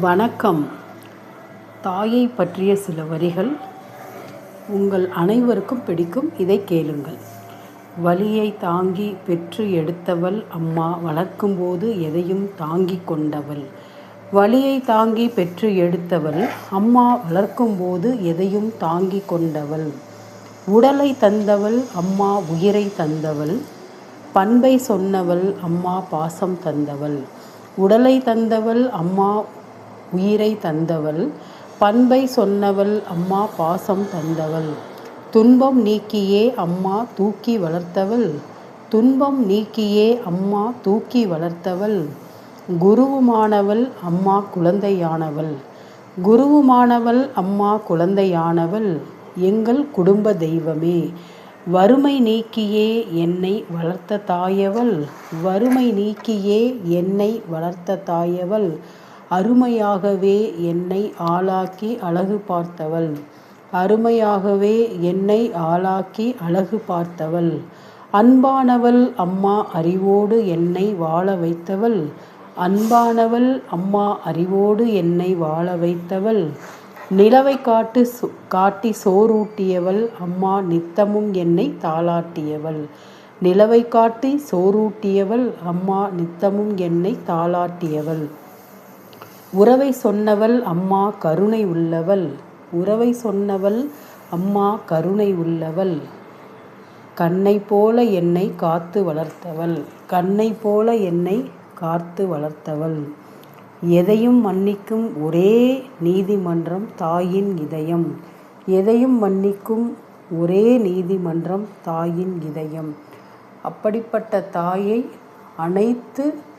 வணக்கம். தாயை பற்றிய சில வரிகள் உங்கள் அனைவருக்கும் பிடிக்கும். இதை கேளுங்கள். வலியை தாங்கி பெற்று எடுத்தவள் அம்மா, வளர்க்கும்போது எதையும் தாங்கிக் கொண்டவள். வலியை தாங்கி பெற்று எடுத்தவள் அம்மா, வளர்க்கும்போது எதையும் தாங்கிக் கொண்டவள். உடலை தந்தவள் அம்மா, உயிரை தந்தவள். பண்பை சொன்னவள் அம்மா, பாசம் தந்தவள். உடலை தந்தவள் அம்மா, உயிரை தந்தவள். பண்பை சொன்னவள் அம்மா, பாசம் தந்தவள். துன்பம் நீக்கியே அம்மா தூக்கி வளர்த்தவள். துன்பம் நீக்கியே அம்மா தூக்கி வளர்த்தவள். குருவுமானவள் அம்மா, குழந்தையானவள். குருவுமானவள் அம்மா, குழந்தையானவள். எங்கள் குடும்ப தெய்வமே. வறுமை நீக்கியே என்னை வளர்த்த தாயவள். வறுமை நீக்கியே என்னை வளர்த்த தாயவள். அருமையாகவே என்னை ஆளாக்கி அழகு பார்த்தவள். அருமையாகவே என்னை ஆளாக்கி அழகு பார்த்தவள். அன்பானவள் அம்மா, அறிவோடு என்னை வாழ வைத்தவள். அன்பானவள் அம்மா, அறிவோடு என்னை வாழ வைத்தவள். நிலவை காட்டி சோறூட்டியவள் அம்மா, நித்தமும் என்னை தாளாட்டியவள். நிலவை காட்டி சோறூட்டியவள் அம்மா, நித்தமும் என்னை தாளாட்டியவள். உறவை சொன்னவள் அம்மா, கருணை உள்ளவள். உறவை சொன்னவள் அம்மா, கருணை உள்ளவள். கண்ணை போல என்னை காத்து வளர்த்தவள். கண்ணை போல என்னை காத்து வளர்த்தவள். எதையும் மன்னிக்கும் ஒரே நீதிமன்றம் தாயின் இதயம். எதையும் மன்னிக்கும் ஒரே நீதிமன்றம் தாயின் இதயம். அப்படிப்பட்ட தாயை அனைத்து